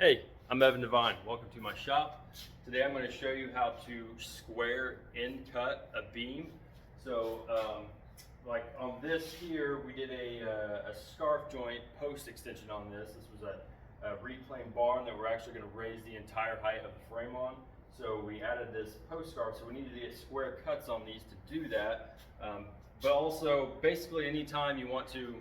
Hey, I'm Evan Devine. Welcome to my shop. Today I'm going to show you how to square end cut a beam. So, like on this here, we did a scarf joint post extension on this. This was a reclaimed barn that we're actually going to raise the entire height of the frame on. So we added this post scarf, so we needed to get square cuts on these to do that. But also, basically anytime you want to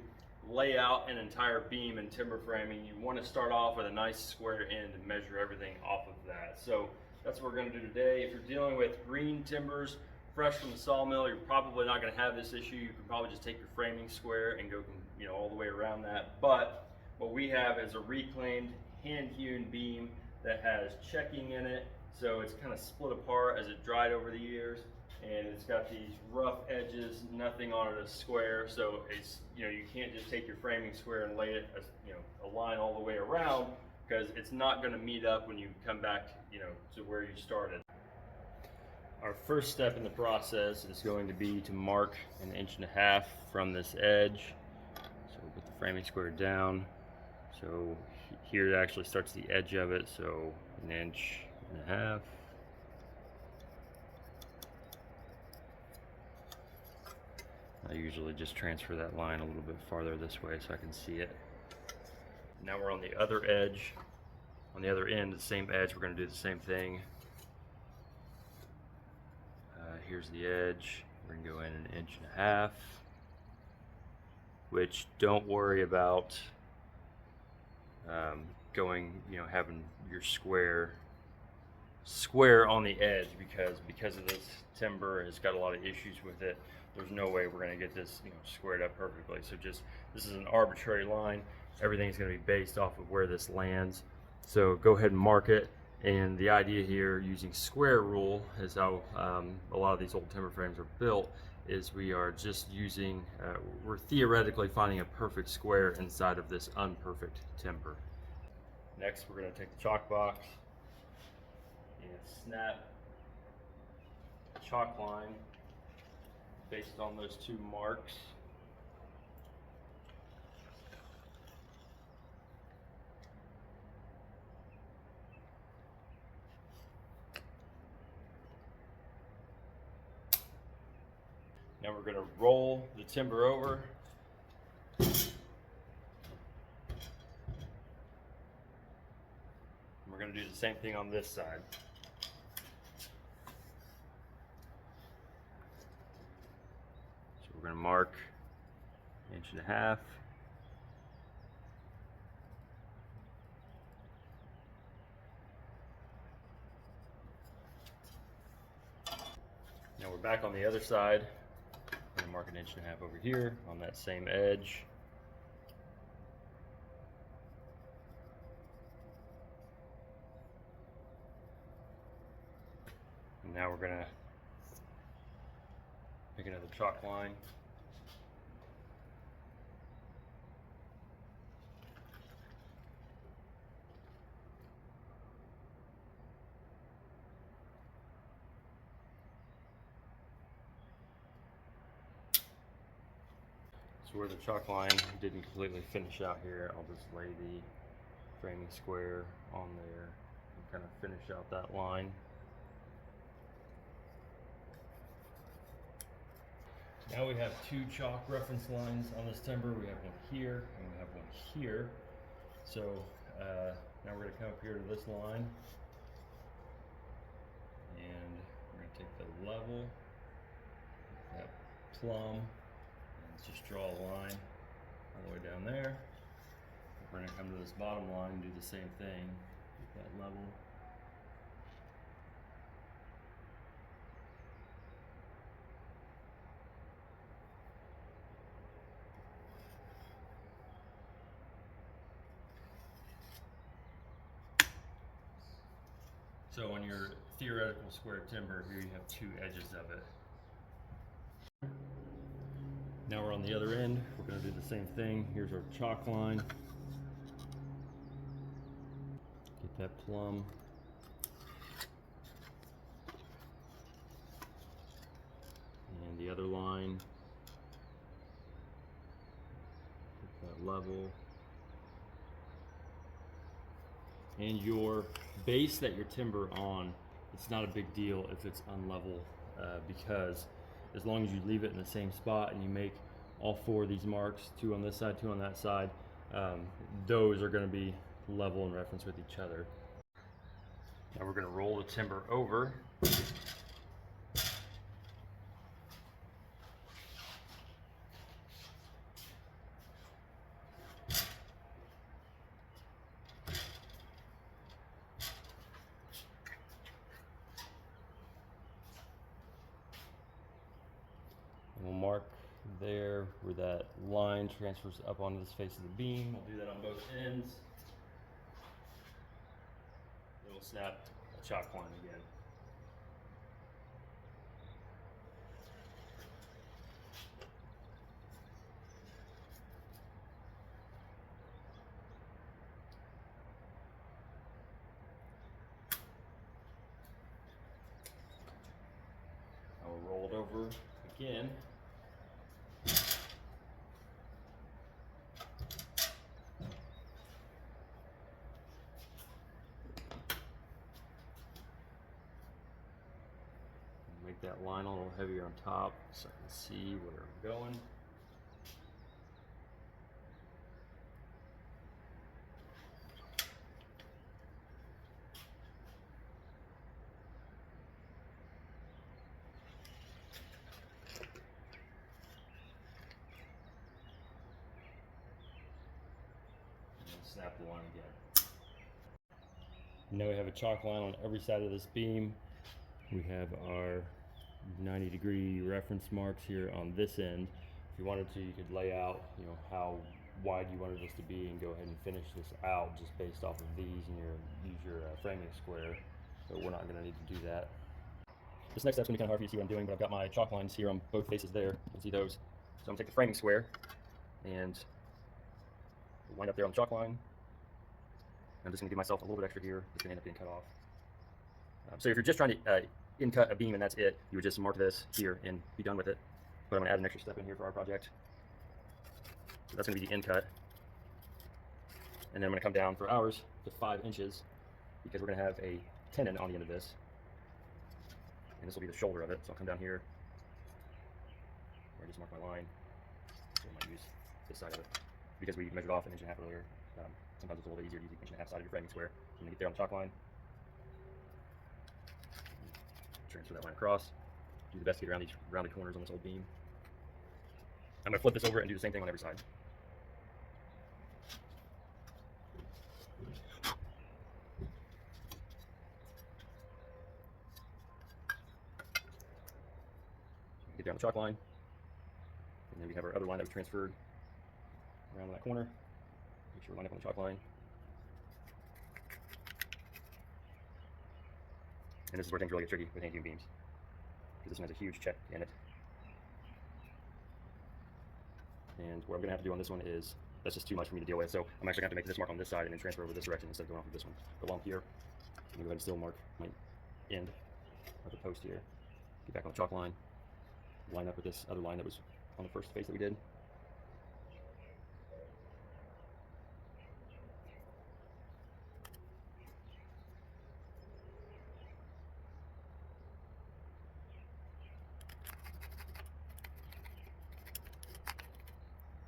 lay out an entire beam in timber framing, you want to start off with a nice square end and measure everything off of that. So that's what we're going to do today. If you're dealing with green timbers, fresh from the sawmill, you're probably not going to have this issue. You can probably just take your framing square and go, all the way around that. But what we have is a reclaimed hand-hewn beam that has checking in it, so it's kind of split apart as it dried over the years, and it's got these rough edges, nothing on it is square, so it's, you can't just take your framing square and lay it a line all the way around, because it's not going to meet up when you come back to where you started. Our first step in the process is going to be to mark 1.5 inches from this edge. So we'll put the framing square down. So here it actually starts the edge of it, so 1.5 inches. I usually just transfer that line a little bit farther this way so I can see it. Now we're on the other edge. On the other end, the same edge, we're going to do the same thing. Here's the edge. We're going to go in 1.5 inches, which don't worry about having your square on the edge, because of this timber and it's got a lot of issues with it. There's no way we're going to get this squared up perfectly. So this is an arbitrary line. Everything's going to be based off of where this lands. So go ahead and mark it. And the idea here, using square rule, is how a lot of these old timber frames are built. Is we are just using, we're theoretically finding a perfect square inside of this unperfect timber. Next, we're going to take the chalk box and snap a chalk line based on those two marks. Now we're going to roll the timber over. And we're going to do the same thing on this side. So we're going to mark 1.5 inches. Now we're back on the other side. I'm going to mark 1.5 inches over here on that same edge. And now we're going to make another chalk line. So where the chalk line didn't completely finish out here, I'll just lay the framing square on there and kind of finish out that line. Now we have two chalk reference lines on this timber. We have one here and we have one here. So now we're going to come up here to this line, and we're going to take the level, that plumb, just draw a line all the way down there. We're going to come to this bottom line and do the same thing with that level. So on your theoretical square timber, here you have two edges of it. Now we're on the other end. We're going to do the same thing. Here's our chalk line. Get that plumb. And the other line. Get that level. And your base that your timber on, it's not a big deal if it's unlevel, because as long as you leave it in the same spot and you make all 4 of these marks, 2 on this side, 2 on that side, those are going to be level in reference with each other. Now we're going to roll the timber over. We'll mark there where that line transfers up onto this face of the beam. We'll do that on both ends. Then we'll snap a chalk line again. I will roll it over again. Make that line a little heavier on top so I can see where I'm going. And snap the line again. Now we have a chalk line on every side of this beam. We have our 90-degree reference marks here on this end. If you wanted to, you could lay out, how wide you wanted this to be and go ahead and finish this out just based off of these and use your framing square. But we're not going to need to do that. This next step's going to be kind of hard for you to see what I'm doing, but I've got my chalk lines here on both faces there. You can see those. So I'm going to take the framing square and wind up there on the chalk line. I'm just going to give myself a little bit extra here. It's going to end up being cut off. So if you're just trying to in cut a beam and that's it, you would just mark this here and be done with it. But I'm going to add an extra step in here for our project. So that's going to be the in cut. And then I'm going to come down for ours to 5 inches because we're going to have a tenon on the end of this. And this will be the shoulder of it. So I'll come down here where I just mark my line. So I might use this side of it because we measured off 1.5 inches earlier. Sometimes it's a little bit easier to use the 1.5 inch side of your framing square. I'm going to get there on the chalk line. Transfer that line across. Do the best to get around these rounded corners on this old beam. I'm going to flip this over and do the same thing on every side. Get down the chalk line. And then we have our other line that we transferred around that corner. Make sure we line up on the chalk line. And this is where things really get tricky with hand-hewn beams, because this one has a huge check in it. And what I'm going to have to do on this one is, that's just too much for me to deal with, so I'm actually going to have to make this mark on this side and then transfer over this direction instead of going off of this one. But while I'm here, I'm going to go ahead and still mark my end of the post here. Get back on the chalk line, line up with this other line that was on the first face that we did.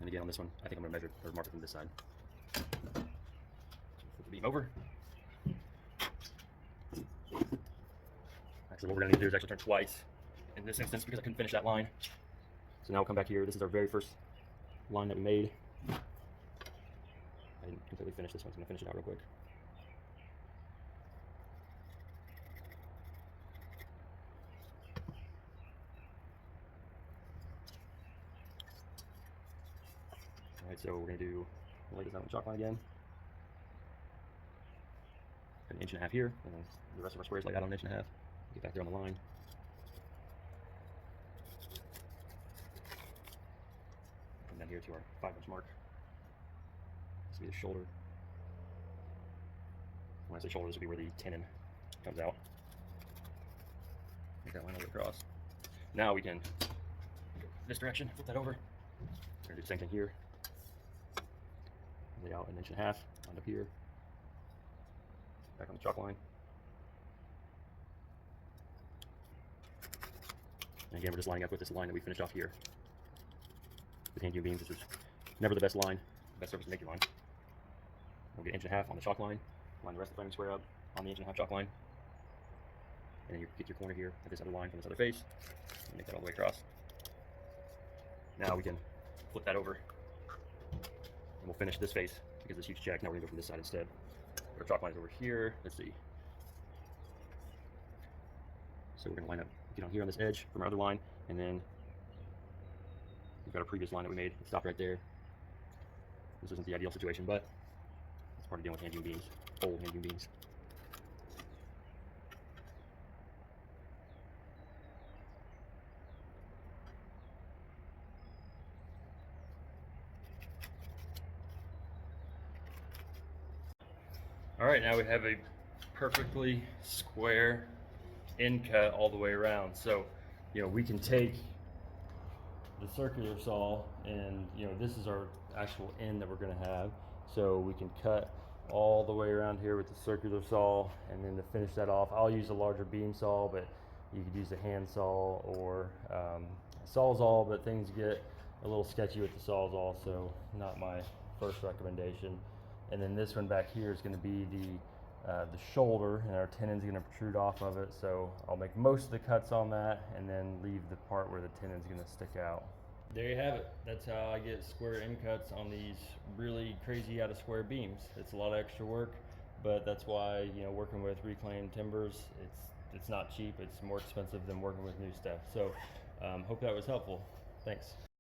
And again on this one, I think I'm going to measure or mark it from this side. So flip the beam over. Actually, what we're going to need to do is actually turn twice in this instance because I couldn't finish that line. So now we'll come back here. This is our very first line that we made. I didn't completely finish this one, so I'm going to finish it out real quick. Alright, so we're going to lay this out on the chalk line again. 1.5 inches here, and then the rest of our squares laid out on 1.5 inches. Get back there on the line. And then here to our 5-inch mark. This will be the shoulder. When I say shoulder, this will be where the tenon comes out. Make that line all the way across. Now we can go this direction, flip that over. We're going to do the same thing here. Lay out 1.5 inches, wind up here. back on the chalk line. And again, we're just lining up with this line that we finished off here. With hand hewn beams, this is never the best line, best surface to make your line. We'll get 1.5 inch on the chalk line, line the rest of the framing square up on the 1.5 inch chalk line. And then you get your corner here at this other line from this other face, and make that all the way across. Now we can flip that over, and we'll finish this face because this huge check. Now we're gonna go from this side instead. Our chalk line is over here. Let's see. So we're gonna line up, get on here on this edge from our other line, and then we've got our previous line that we made. Stop right there. This isn't the ideal situation, but it's part of dealing with hand hewn beams, old hand hewn beams. All right, now we have a perfectly square end cut all the way around. So, we can take the circular saw and, this is our actual end that we're gonna have. So we can cut all the way around here with the circular saw, and then to finish that off, I'll use a larger beam saw, but you could use a hand saw or sawzall, but things get a little sketchy with the sawzall, so not my first recommendation. And then this one back here is going to be the shoulder, and our tenon's going to protrude off of it. So I'll make most of the cuts on that, and then leave the part where the tenon's going to stick out. There you have it. That's how I get square end cuts on these really crazy out of square beams. It's a lot of extra work, but that's why working with reclaimed timbers, it's not cheap. It's more expensive than working with new stuff. So hope that was helpful. Thanks.